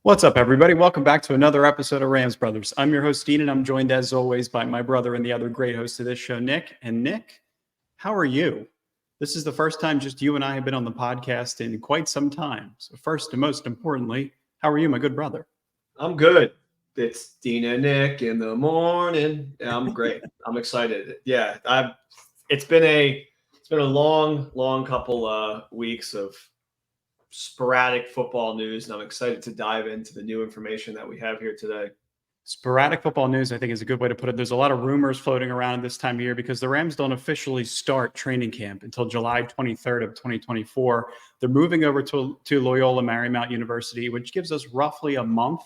What's up, everybody? Welcome back to another episode of Rams Brothers. I'm your host, Dean, and I'm joined, as always, by my brother and the other great host of this show, Nick. And Nick, how are you? This is the first time just you and I have been on the podcast in quite some time. So first and most importantly, how are you, my good brother? I'm good. It's Dean and Nick in the morning. I'm great. I'm excited. Yeah, it's been a long couple weeks of sporadic football news, and I'm excited to dive into the new information that we have here today. Sporadic football news, I think, is a good way to put it. There's a lot of rumors floating around this time of year because the Rams don't officially start training camp until July 23rd of 2024. They're moving over to Loyola Marymount University, which gives us roughly a month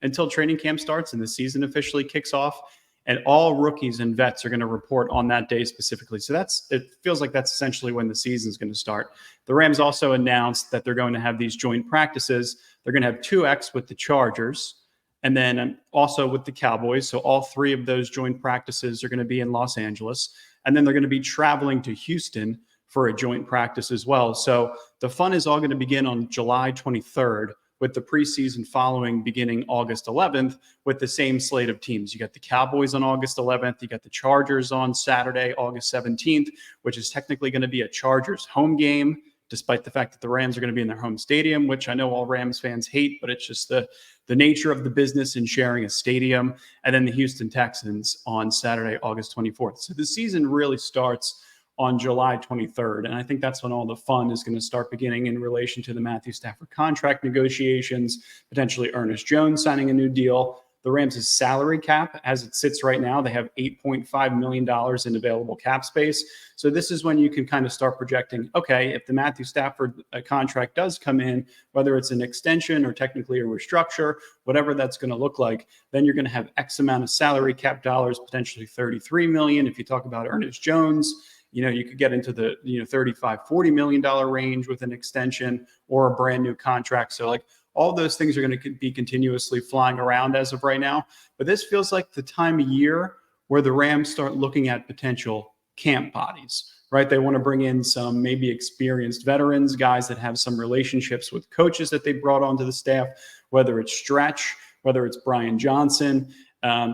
until training camp starts and the season officially kicks off. And all rookies and vets are going to report on that day specifically. So it feels like that's essentially when the season is going to start. The Rams also announced that they're going to have these joint practices. They're going to have 2X with the Chargers and then also with the Cowboys. So all three of those joint practices are going to be in Los Angeles. And then they're going to be traveling to Houston for a joint practice as well. So the fun is all going to begin on July 23rd. With the preseason following beginning August 11th with the same slate of teams. You got the Cowboys on August 11th. You got the Chargers on Saturday, August 17th, which is technically going to be a Chargers home game, despite the fact that the Rams are going to be in their home stadium, which I know all Rams fans hate, but it's just the nature of the business in sharing a stadium. And then the Houston Texans on Saturday, August 24th. So the season really starts on July 23rd. And I think that's when all the fun is going to start beginning in relation to the Matthew Stafford contract negotiations, potentially Ernest Jones signing a new deal. The Rams' salary cap, as it sits right now, they have $8.5 million in available cap space. So this is when you can kind of start projecting, okay, if the Matthew Stafford contract does come in, whether it's an extension or technically a restructure, whatever that's going to look like, then you're going to have X amount of salary cap dollars, potentially $33 million. If you talk about Ernest Jones, you could get into the $35-40 million range with an extension or a brand new contract. So like all those things are going to be continuously flying around as of right now. But this feels like the time of year where the Rams start looking at potential camp bodies, right? They want to bring in some maybe experienced veterans, guys that have some relationships with coaches that they brought onto the staff, whether it's Stretch, whether it's Brian Johnson.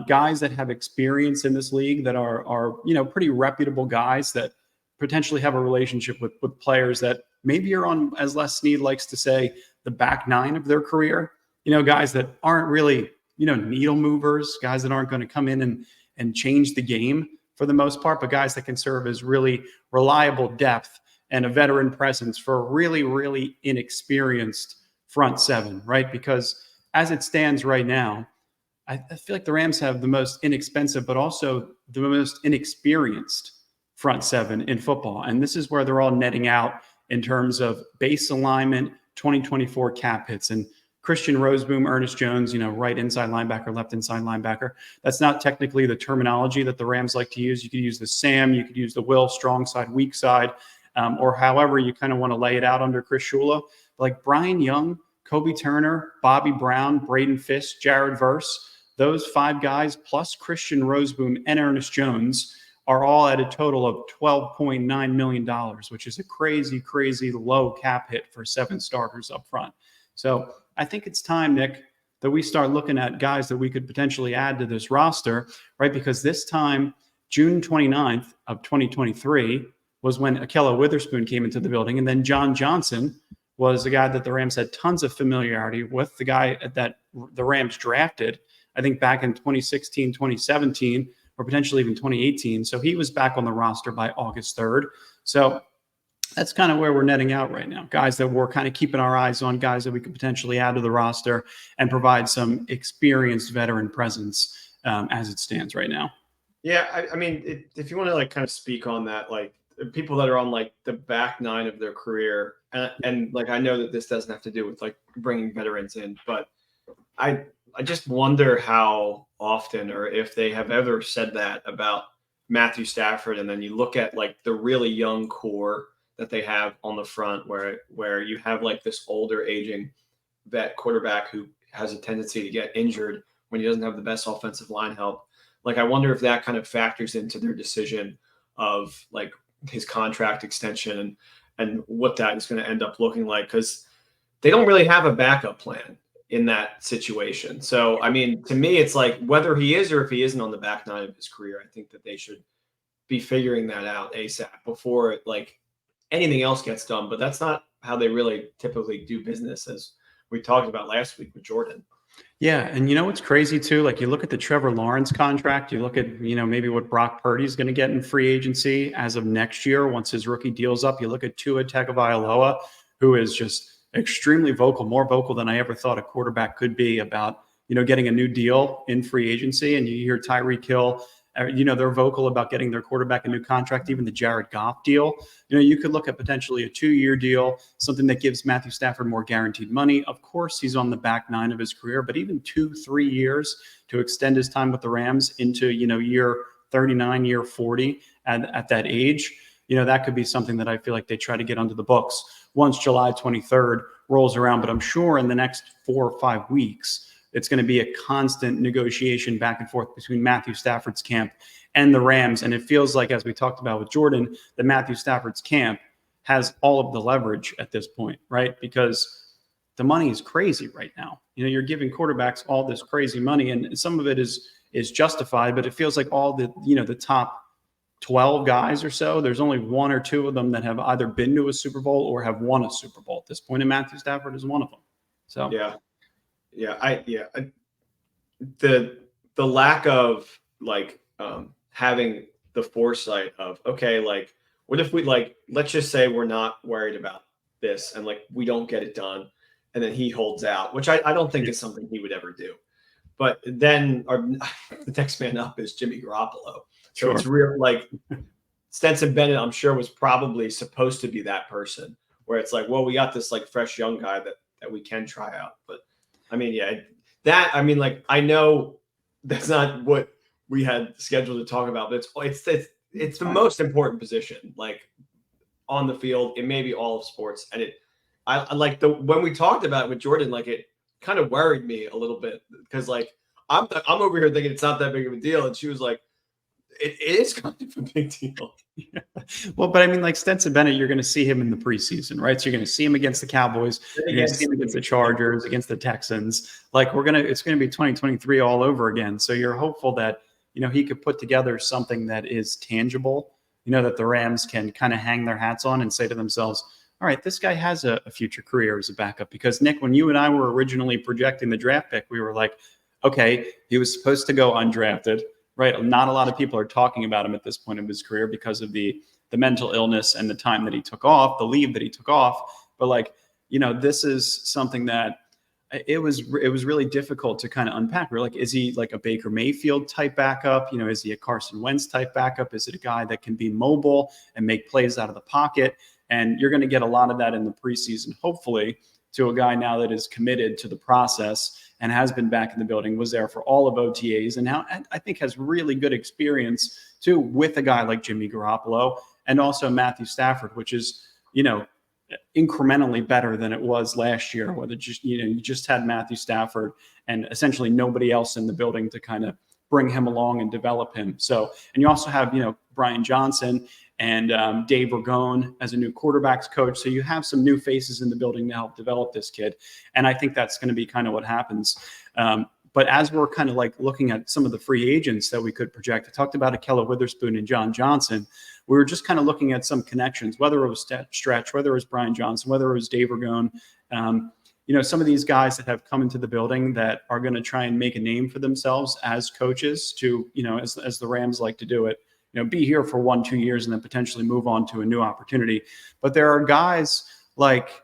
Guys that have experience in this league that are pretty reputable guys that potentially have a relationship with players that maybe are on, as Les Snead likes to say, the back nine of their career. Guys that aren't really, needle movers, guys that aren't going to come in and change the game for the most part, but guys that can serve as really reliable depth and a veteran presence for a really, really inexperienced front seven, right? Because as it stands right now, I feel like the Rams have the most inexpensive, but also the most inexperienced front seven in football. And this is where they're all netting out in terms of base alignment, 2024 cap hits. And Christian Roseboom, Ernest Jones, right inside linebacker, left inside linebacker. That's not technically the terminology that the Rams like to use. You could use the Sam, you could use the Will, strong side, weak side, or however you kind of want to lay it out under Chris Shula. Like Brian Young, Kobe Turner, Bobby Brown, Braden Fisk, Jared Verse, those five guys plus Christian Roseboom and Ernest Jones are all at a total of $12.9 million, which is a crazy, crazy low cap hit for 7 starters up front. So I think it's time, Nick, that we start looking at guys that we could potentially add to this roster, right? Because this time, June 29th of 2023 was when Ahkello Witherspoon came into the building. And then John Johnson was the guy that the Rams had tons of familiarity with, the guy that the Rams drafted, I think back in 2016, 2017, or potentially even 2018. So he was back on the roster by August 3rd. So that's kind of where we're netting out right now. Guys that we're kind of keeping our eyes on, guys that we could potentially add to the roster and provide some experienced veteran presence as it stands right now. Yeah, I mean, if you want to kind of speak on that, people that are on the back nine of their career, and I know that this doesn't have to do with bringing veterans in, but I just wonder how often or if they have ever said that about Matthew Stafford. And then you look at the really young core that they have on the front where you have this older aging vet quarterback who has a tendency to get injured when he doesn't have the best offensive line help. I wonder if that kind of factors into their decision of his contract extension and what that is going to end up looking like, because they don't really have a backup plan. in that situation. So, I mean, to me, it's like whether he is or if he isn't on the back nine of his career, I think that they should be figuring that out ASAP before like anything else gets done. But that's not how they really typically do business, as we talked about last week with Jordan. Yeah, and you know what's crazy too? Like you look at the Trevor Lawrence contract, you look at, maybe what Brock Purdy's going to get in free agency as of next year once his rookie deal's up. You look at Tua Tagovailoa, who is just extremely vocal, more vocal than I ever thought a quarterback could be about, getting a new deal in free agency. And you hear Tyreek Hill, they're vocal about getting their quarterback a new contract, even the Jared Goff deal. You could look at potentially a 2-year deal, something that gives Matthew Stafford more guaranteed money. Of course, he's on the back nine of his career, but even 2-3 years to extend his time with the Rams into, year 39, year 40 at that age, that could be something that I feel like they try to get under the books once July 23rd rolls around. But I'm sure in the next 4 or 5 weeks, it's going to be a constant negotiation back and forth between Matthew Stafford's camp and the Rams. And it feels like, as we talked about with Jordan, that Matthew Stafford's camp has all of the leverage at this point, right? Because the money is crazy right now. You're giving quarterbacks all this crazy money, and some of it is justified, but it feels like all the, the top 12 guys or so, there's only 1 or 2 of them that have either been to a Super Bowl or have won a Super Bowl at this point, and Matthew Stafford is one of them. So the lack of like having the foresight of, okay, like what if we let's just say we're not worried about this and like we don't get it done and then he holds out, which I don't think is something he would ever do. But then the next man up is Jimmy Garoppolo. So It's real, like Stetson Bennett, I'm sure, was probably supposed to be that person where it's like, well, we got this like fresh young guy that we can try out. But I mean, I know that's not what we had scheduled to talk about, but it's the most important position, like on the field. It may be all of sports. And I like when we talked about it with Jordan, like it kind of worried me a little bit because like I'm over here thinking it's not that big of a deal. And she was like, it is kind of a big deal. Yeah. Well, but I mean, like Stetson Bennett, you're going to see him in the preseason, right? So you're going to see him against the Cowboys, you're going to see him against the Chargers, against the Texans. Like it's going to be 2023 all over again. So you're hopeful that, he could put together something that is tangible, that the Rams can kind of hang their hats on and say to themselves, all right, this guy has a future career as a backup. Because Nick, when you and I were originally projecting the draft pick, we were like, okay, he was supposed to go undrafted. Right. Not a lot of people are talking about him at this point of his career because of the mental illness and the time that he took off, the leave that he took off. But like, this is something that it was really difficult to kind of unpack. We're like, is he like a Baker Mayfield type backup? Is he a Carson Wentz type backup? Is it a guy that can be mobile and make plays out of the pocket? And you're going to get a lot of that in the preseason, hopefully, to a guy now that is committed to the process and has been back in the building, was there for all of OTAs, and now I think has really good experience too with a guy like Jimmy Garoppolo and also Matthew Stafford, which is, incrementally better than it was last year, whether you just had Matthew Stafford and essentially nobody else in the building to kind of bring him along and develop him. So, and you also have, Brian Johnson and Dave Ragone as a new quarterbacks coach. So you have some new faces in the building to help develop this kid. And I think that's going to be kind of what happens. But as we're kind of like looking at some of the free agents that we could project, I talked about Ahkello, Witherspoon, and John Johnson. We were just kind of looking at some connections, whether it was Stretch, whether it was Brian Johnson, whether it was Dave Ragone. Some of these guys that have come into the building that are going to try and make a name for themselves as coaches to, as the Rams like to do it, be here for 1-2 years and then potentially move on to a new opportunity. But there are guys like,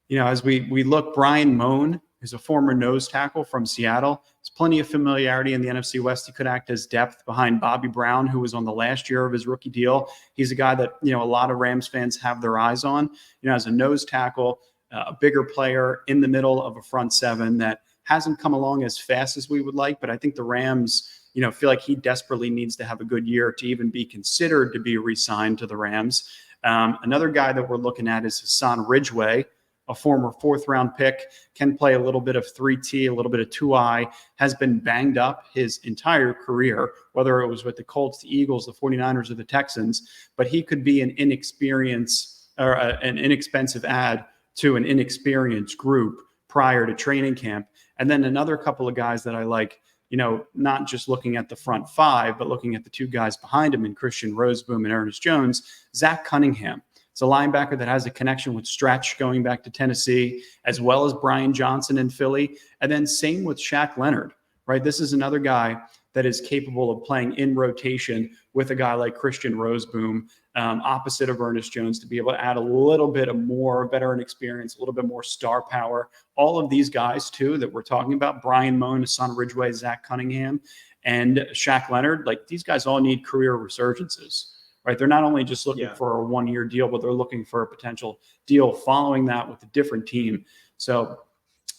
as we look, Brian Moan is a former nose tackle from Seattle. There's plenty of familiarity in the NFC West. He could act as depth behind Bobby Brown, who was on the last year of his rookie deal. He's a guy that, a lot of Rams fans have their eyes on, as a nose tackle, a bigger player in the middle of a front seven that hasn't come along as fast as we would like. But I think the Rams, feel like he desperately needs to have a good year to even be considered to be re-signed to the Rams. Another guy that we're looking at is Hassan Ridgeway, a former 4th-round pick, can play a little bit of 3T, a little bit of 2I, has been banged up his entire career, whether it was with the Colts, the Eagles, the 49ers, or the Texans. But he could be an inexperienced or an inexpensive add to an inexperienced group prior to training camp. And then another couple of guys that I like, not just looking at the front five, but looking at the two guys behind him in Christian Roseboom and Ernest Jones, Zach Cunningham. It's a linebacker that has a connection with Stretch going back to Tennessee, as well as Brian Johnson in Philly. And then same with Shaq Leonard, right? This is another guy that is capable of playing in rotation with a guy like Christian Roseboom, opposite of Ernest Jones, to be able to add a little bit of more veteran experience, a little bit more star power. All of these guys, too, that we're talking about, Brian Moan, Hassan Ridgeway, Zach Cunningham, and Shaq Leonard, like these guys all need career resurgences, right? They're not only just looking for a one-year deal, but they're looking for a potential deal following that with a different team. So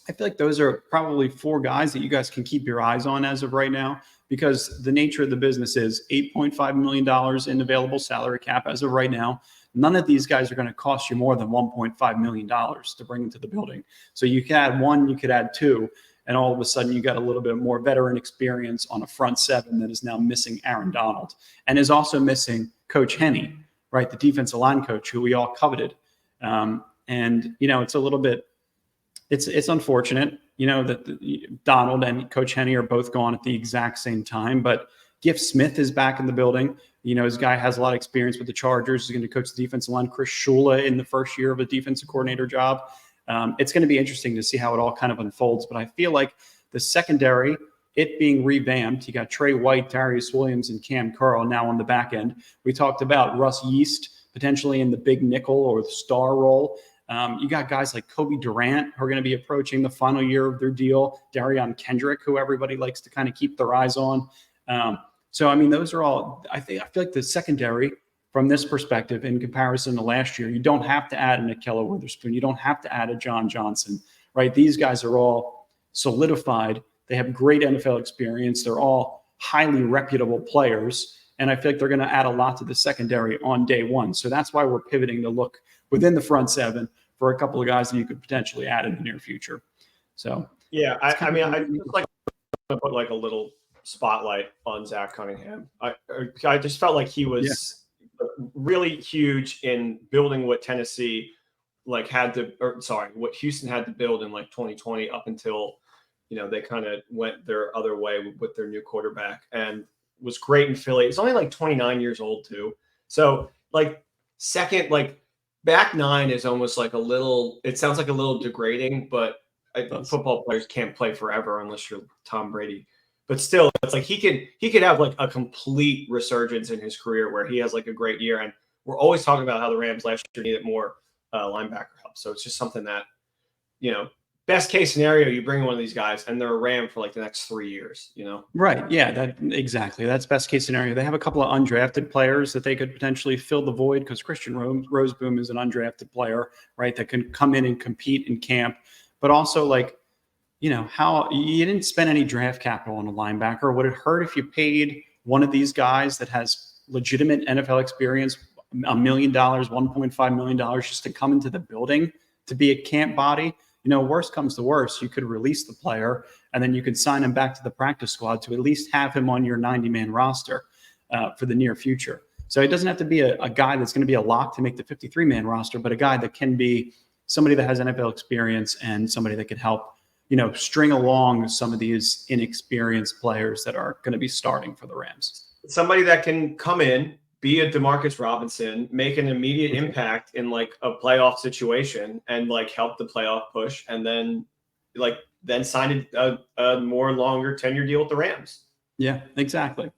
I feel like those are probably four guys that you guys can keep your eyes on as of right now, because the nature of the business is $8.5 million in available salary cap as of right now. None of these guys are going to cost you more than $1.5 million to bring into the building. So you could add one, you could add two, and all of a sudden you got a little bit more veteran experience on a front seven that is now missing Aaron Donald and is also missing Coach Henne, right? The defensive line coach who we all coveted. It's a little bit, it's unfortunate, that Donald and Coach Henne are both gone at the exact same time, but Giff Smith is back in the building. His guy has a lot of experience with the Chargers. He's going to coach the defensive line. Chris Shula in the first year of a defensive coordinator job. It's going to be interesting to see how it all kind of unfolds, but I feel like the secondary, it being revamped, you got Trey White, Darius Williams, and Cam Curl now on the back end. We talked about Russ Yeast potentially in the big nickel or the star role. You got guys like Kobe Durant who are going to be approaching the final year of their deal. Darion Kendrick, who everybody likes to kind of keep their eyes on. Those are all, I feel like the secondary from this perspective in comparison to last year, you don't have to add an Ahkello Witherspoon. You don't have to add a John Johnson, right? These guys are all solidified. They have great NFL experience. They're all highly reputable players. And I feel like they're going to add a lot to the secondary on day one. So that's why we're pivoting to look within the front seven for a couple of guys that you could potentially add in the near future. So, yeah, I just like to put like a little spotlight on Zach Cunningham. I just felt like he was really huge in building what Tennessee what Houston had to build in like 2020 up until, they kind of went their other way with their new quarterback, and was great in Philly. He's only like 29 years old too. So like back nine is almost like it sounds like a little degrading, but football players can't play forever unless you're Tom Brady. But still, it's like he could have like a complete resurgence in his career where he has like a great year. And we're always talking about how the Rams last year needed more linebacker help. So it's just something that, best case scenario, you bring one of these guys and they're a Ram for like the next 3 years, Right. Yeah, exactly. That's best case scenario. They have a couple of undrafted players that they could potentially fill the void, because Christian Roseboom is an undrafted player, right, that can come in and compete in camp. But also, like, how you didn't spend any draft capital on a linebacker. Would it hurt if you paid one of these guys that has legitimate NFL experience $1 million, $1.5 million just to come into the building to be a camp body? Worst comes to worst, you could release the player and then you could sign him back to the practice squad to at least have him on your 90-man roster for the near future. So it doesn't have to be a guy that's going to be a lock to make the 53-man roster, but a guy that can be somebody that has NFL experience and somebody that could help, string along some of these inexperienced players that are going to be starting for the Rams. Somebody that can come in, be a Demarcus Robinson, make an immediate impact in like a playoff situation and like help the playoff push, and then sign a more longer tenure deal with the Rams. Yeah, exactly.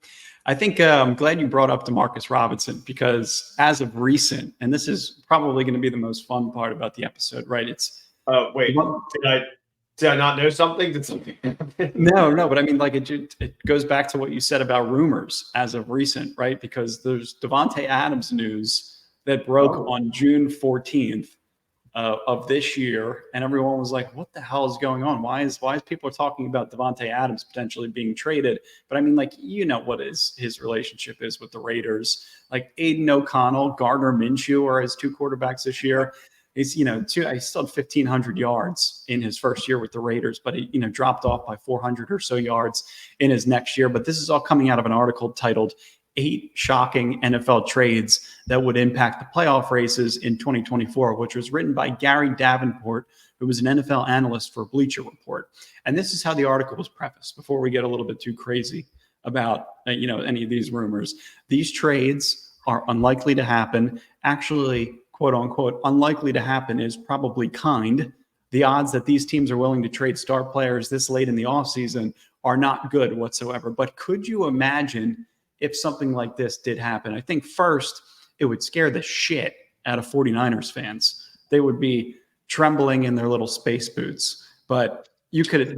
I think I'm glad you brought up Demarcus Robinson, because as of recent, and this is probably going to be the most fun part about the episode, right? It's wait, did I not know something? Did something happen? No, but I mean, like it goes back to what you said about rumors as of recent, right? Because there's Davante Adams news that broke on June 14th of this year, and everyone was like, "What the hell is going on? Why is people are talking about Davante Adams potentially being traded?" But I mean, like, what his relationship is with the Raiders. Like Aiden O'Connell, Gardner Minshew are his two quarterbacks this year. He's, he still had 1,500 yards in his first year with the Raiders, but he, dropped off by 400 or so yards in his next year. But this is all coming out of an article titled 8 shocking NFL trades that would impact the playoff races in 2024, which was written by Gary Davenport, who was an NFL analyst for Bleacher Report. And this is how the article was prefaced before we get a little bit too crazy about any of these rumors. These trades are unlikely to happen. Actually, quote unquote, unlikely to happen is probably kind. The odds that these teams are willing to trade star players this late in the offseason are not good whatsoever. But could you imagine if something like this did happen? I think first, it would scare the shit out of 49ers fans. They would be trembling in their little space boots. But you could,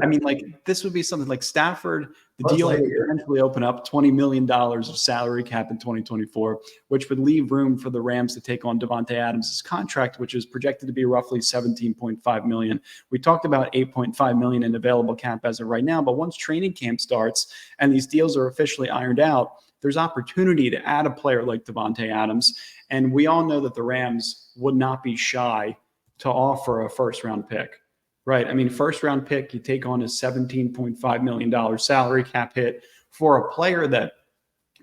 this would be something like Stafford. The deal would eventually open up $20 million of salary cap in 2024, which would leave room for the Rams to take on Davante Adams' contract, which is projected to be roughly $17.5 million. We talked about $8.5 million in available cap as of right now, but once training camp starts and these deals are officially ironed out, there's opportunity to add a player like Davante Adams. And we all know that the Rams would not be shy to offer a first-round pick. Right. I mean, first round pick, you take on a $17.5 million salary cap hit for a player that,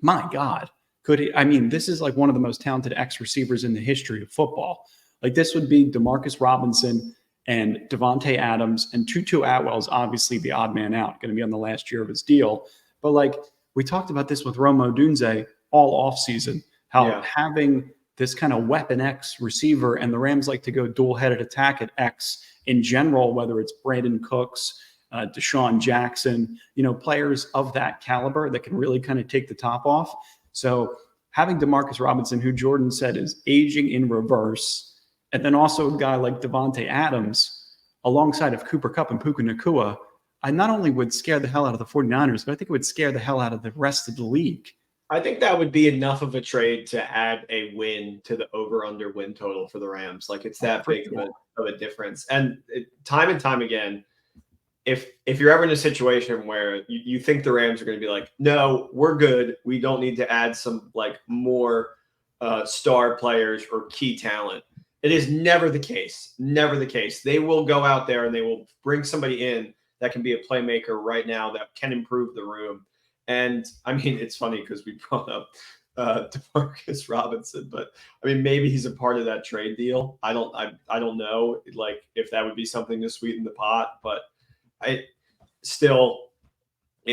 my God, this is like one of the most talented X receivers in the history of football. Like this would be Demarcus Robinson and Davante Adams, and Tutu Atwell is obviously the odd man out, going to be on the last year of his deal. But like we talked about this with Rome Odunze all offseason, how having this kind of weapon X receiver, and the Rams like to go dual-headed attack at X in general, whether it's Brandon Cooks, Deshaun Jackson, players of that caliber that can really kind of take the top off. So having Demarcus Robinson, who Jordan said is aging in reverse, and then also a guy like Davante Adams alongside of Cooper Kupp and Puka Nacua, I not only would scare the hell out of the 49ers, but I think it would scare the hell out of the rest of the league. I think that would be enough of a trade to add a win to the over-under win total for the Rams. Like it's that big of a difference. And time and time again, if you're ever in a situation where you think the Rams are going to be like, no, we're good, we don't need to add some like more star players or key talent. It is never the case. Never the case. They will go out there and they will bring somebody in that can be a playmaker right now that can improve the room. And I mean, it's funny because we brought up Demarcus Robinson, but I mean, maybe he's a part of that trade deal. I don't know, like if that would be something to sweeten the pot, but it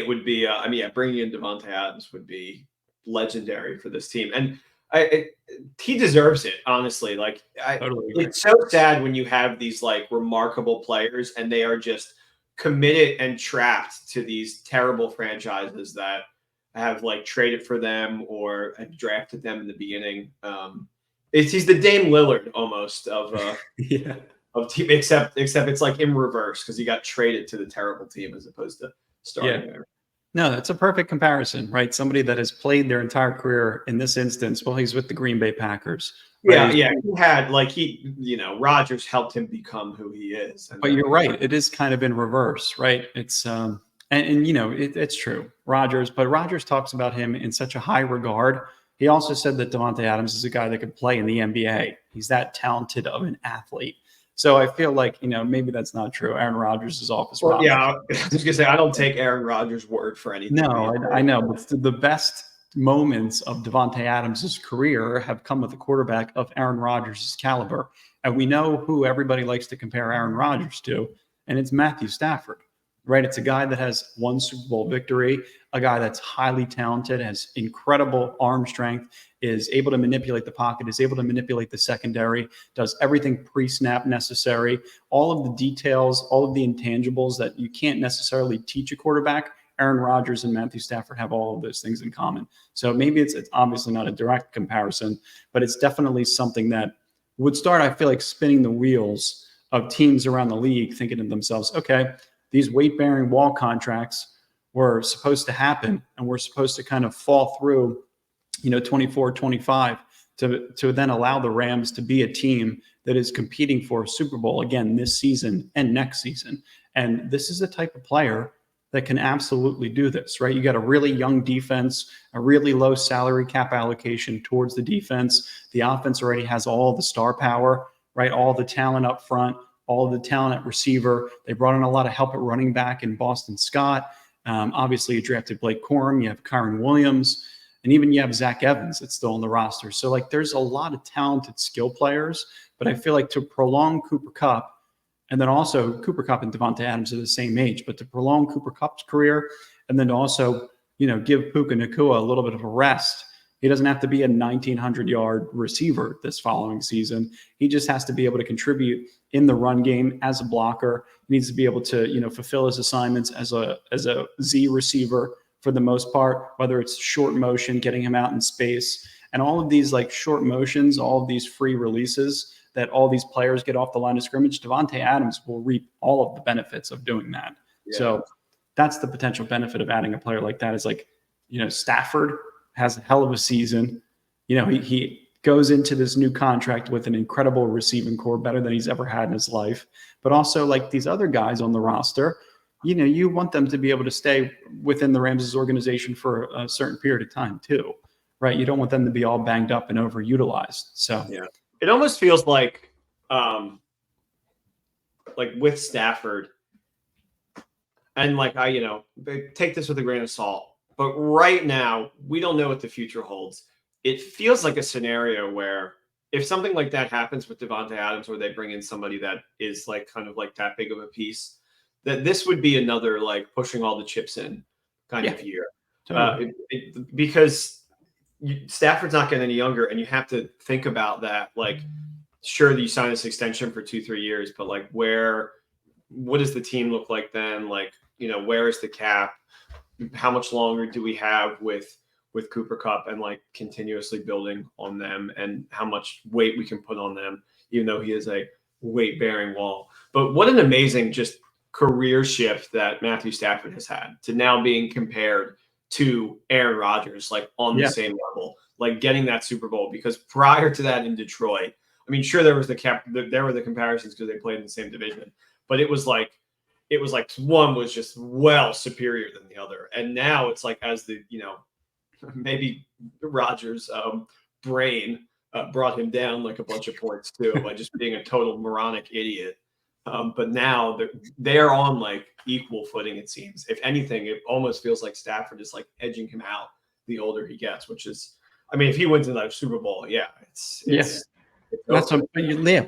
would be. Bringing in Davante Adams would be legendary for this team, and he deserves it. Honestly, like it's so sad when you have these like remarkable players and they are just committed and trapped to these terrible franchises that have like traded for them or have drafted them in the beginning. He's the Dame Lillard almost of team, except it's like in reverse because he got traded to the terrible team as opposed to starting there. No, that's a perfect comparison, right? Somebody that has played their entire career in this instance. Well, he's with the Green Bay Packers. Right? Yeah. He had Rodgers helped him become who he is. But you're right. It is kind of in reverse, right? It's it's true. Rodgers talks about him in such a high regard. He also said that Davante Adams is a guy that could play in the NBA. He's that talented of an athlete. So I feel like, maybe that's not true. Aaron Rodgers is off his roster. Yeah, I was going to say, I don't take Aaron Rodgers' word for anything. No, I know. But the best moments of Davante Adams' career have come with a quarterback of Aaron Rodgers' caliber. And we know who everybody likes to compare Aaron Rodgers to, and it's Matthew Stafford, right? It's a guy that has one Super Bowl victory, a guy that's highly talented, has incredible arm strength, is able to manipulate the pocket, is able to manipulate the secondary, does everything pre-snap necessary, all of the details, all of the intangibles that you can't necessarily teach a quarterback. Aaron Rodgers and Matthew Stafford have all of those things in common. So maybe it's obviously not a direct comparison, but it's definitely something that would start, I feel like, spinning the wheels of teams around the league thinking to themselves, okay, these weight-bearing wall contracts were supposed to happen, and we're supposed to kind of fall through 24, 25 to then allow the Rams to be a team that is competing for a Super Bowl again this season and next season. And this is a type of player that can absolutely do this, right? You got a really young defense, a really low salary cap allocation towards the defense. The offense already has all the star power, right? All the talent up front, all of the talent at receiver. They brought in a lot of help at running back in Boston Scott. Obviously, you drafted Blake Corum. You have Kyron Williams. And even you have Zach Evans that's still on the roster. So like there's a lot of talented skill players, but I feel like to prolong Cooper Kupp, and then also Cooper Kupp and Davante Adams are the same age, but to prolong Cooper Kupp's career and then to also, give Puka Nacua a little bit of a rest. He doesn't have to be a 1,900-yard receiver this following season. He just has to be able to contribute in the run game as a blocker. He needs to be able to, fulfill his assignments as a Z receiver for the most part, whether it's short motion, getting him out in space, and all of these like short motions, all of these free releases that all these players get off the line of scrimmage. Davante Adams will reap all of the benefits of doing that. Yeah. So that's the potential benefit of adding a player like that is like, Stafford has a hell of a season. He goes into this new contract with an incredible receiving core, better than he's ever had in his life. But also like these other guys on the roster, you want them to be able to stay within the Rams' organization for a certain period of time too, right? You don't want them to be all banged up and overutilized. So yeah, it almost feels like with Stafford, and like take this with a grain of salt. But right now, we don't know what the future holds. It feels like a scenario where if something like that happens with Davante Adams, where they bring in somebody that is like kind of like that big of a piece, that this would be another like pushing all the chips in kind of year. Totally. Because Stafford's not getting any younger, and you have to think about that. Like, sure, you sign this extension for 2-3 years, but like what does the team look like then? Like, where is the cap? How much longer do we have with Cooper Kupp and like continuously building on them, and how much weight we can put on them, even though he is a weight-bearing wall. But what an amazing just career shift that Matthew Stafford has had to now being compared to Aaron Rodgers, like on the same level, like getting that Super Bowl. Because prior to that in Detroit, I mean, sure, there were the comparisons because they played in the same division, but it was like one was just well superior than the other. And now it's like, as the, maybe Rodgers' brain brought him down like a bunch of points too, by just being a total moronic idiot. But now they're on like equal footing, it seems. If anything, it almost feels like Stafford is like edging him out the older he gets, which is, I mean, if he wins another Super Bowl,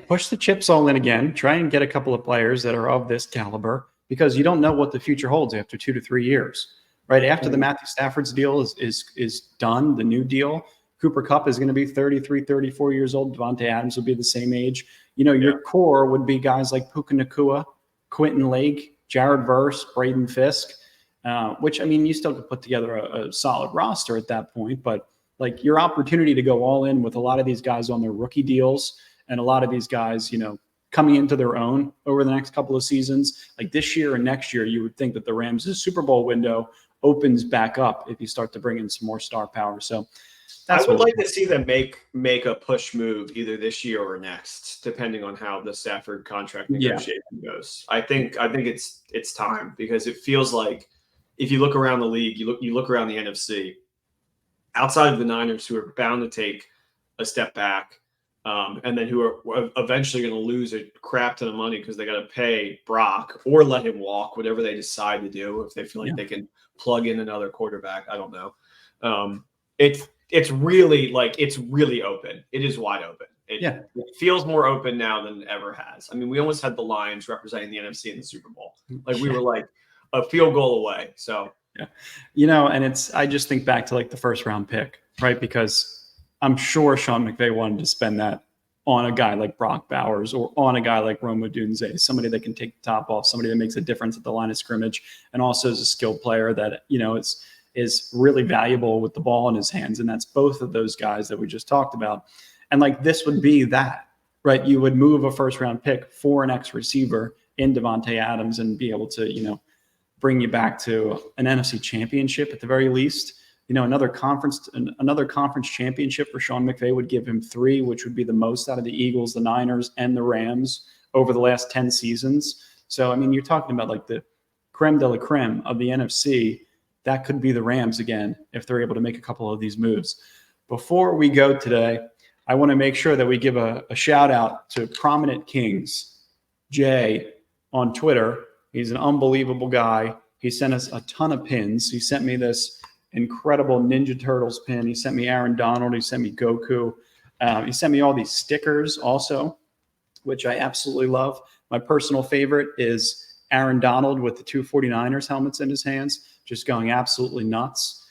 push the chips all in again. Try and get a couple of players that are of this caliber, because you don't know what the future holds after 2 to 3 years, right? After the Matthew Stafford's deal is done, the new deal, Cooper Kupp is going to be 33, 34 years old. Davante Adams will be the same age. Your core would be guys like Puka Nacua, Quentin Lake, Jared Verse, Braden Fisk, which, I mean, you still could put together a solid roster at that point, but like your opportunity to go all in with a lot of these guys on their rookie deals and a lot of these guys, coming into their own over the next couple of seasons, like this year and next year, you would think that the Rams' Super Bowl window opens back up if you start to bring in some more star power. So I would like to see them make a push move either this year or next, depending on how the Stafford contract negotiation goes. I think it's time, because it feels like if you look around the league, you look around the NFC, outside of the Niners, who are bound to take a step back, and then who are eventually going to lose a crap ton of money because they got to pay Brock or let him walk, whatever they decide to do, if they feel like they can plug in another quarterback. I don't know. It's really open. It is wide open. It feels more open now than it ever has. I mean, we almost had the Lions representing the NFC in the Super Bowl. Like we were like a field goal away. So and I just think back to like the first round pick, right? Because I'm sure Sean McVay wanted to spend that on a guy like Brock Bowers or on a guy like Rome Odunze, somebody that can take the top off, somebody that makes a difference at the line of scrimmage, and also is a skilled player that, is really valuable with the ball in his hands. And that's both of those guys that we just talked about. And like this would be that, right? You would move a first round pick for an X receiver in Davante Adams and be able to, bring you back to an NFC championship at the very least. Another conference championship for Sean McVay would give him 3, which would be the most out of the Eagles, the Niners, and the Rams over the last 10 seasons. So, I mean, you're talking about like the creme de la creme of the NFC. That could be the Rams again if they're able to make a couple of these moves. Before we go today, I want to make sure that we give a shout out to Prominent Kings, Jay, on Twitter. He's an unbelievable guy. He sent us a ton of pins. He sent me this incredible Ninja Turtles pin. He sent me Aaron Donald. He sent me Goku. He sent me all these stickers also, which I absolutely love. My personal favorite is Aaron Donald with the 249ers helmets in his hands, just going absolutely nuts.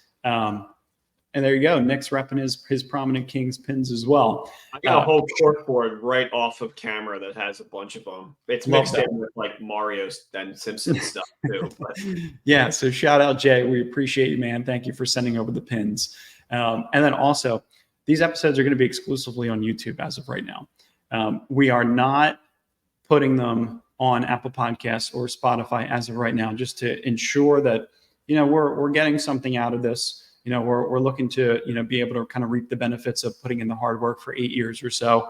And there you go. Nick's repping his Prominent Kings pins as well. I got a whole corkboard right off of camera that has a bunch of them. It's mixed in with like Mario's and Simpsons stuff too. But. Yeah. So shout out, Jay. We appreciate you, man. Thank you for sending over the pins. And then also, these episodes are going to be exclusively on YouTube as of right now. We are not putting them on Apple Podcasts or Spotify as of right now, just to ensure that, we're getting something out of this. We're looking to, be able to kind of reap the benefits of putting in the hard work for 8 years or so.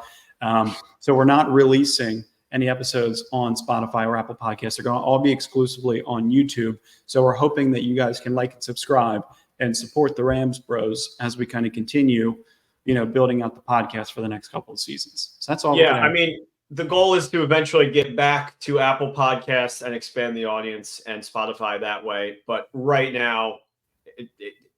So we're not releasing any episodes on Spotify or Apple Podcasts. They're going to all be exclusively on YouTube. So we're hoping that you guys can like and subscribe and support the Rams Bros as we kind of continue, building out the podcast for the next couple of seasons. So that's all. Yeah. I mean, the goal is to eventually get back to Apple Podcasts and expand the audience and Spotify that way. But right now,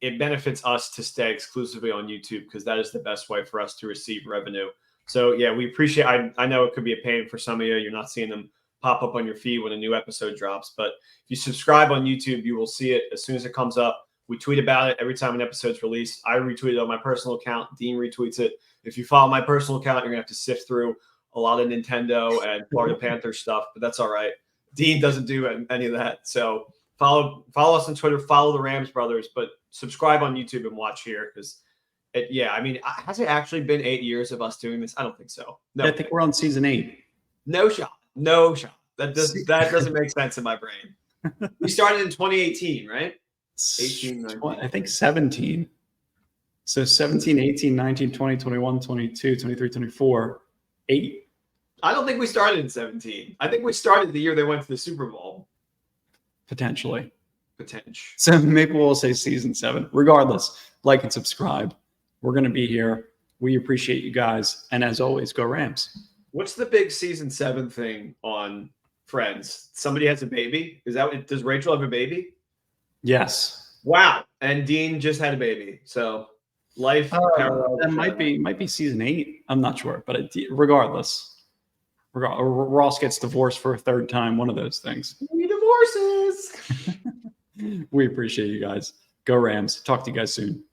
it benefits us to stay exclusively on YouTube because that is the best way for us to receive revenue. So yeah, we appreciate, I know it could be a pain for some of you. You're not seeing them pop up on your feed when a new episode drops, but if you subscribe on YouTube, you will see it as soon as it comes up. We tweet about it every time an episode's released. I retweet it on my personal account. Dean retweets it. If you follow my personal account, you're gonna have to sift through a lot of Nintendo and Florida Panthers stuff, but that's all right. Dean doesn't do any of that. So follow us on Twitter, follow the Rams Brothers, but subscribe on YouTube and watch here because has it actually been 8 years of us doing this? I don't think so. No, I think we're on season 8. No shot. That doesn't make sense in my brain. We started in 2018, right? 18, 19. I think 17. So 17, 18, 19, 20, 21, 22, 23, 24, 8. I don't think we started in 17. I think we started the year they went to the Super Bowl. Potentially. So maybe we'll say season 7. Regardless, like and subscribe. We're going to be here. We appreciate you guys. And as always, go Rams. What's the big season 7 thing on Friends? Somebody has a baby? Does Rachel have a baby? Yes. Wow. And Dean just had a baby. So life parallel. That might be season 8. I'm not sure. But regardless, Ross gets divorced for a third time. One of those things. We divorces. We appreciate you guys. Go Rams. Talk to you guys soon.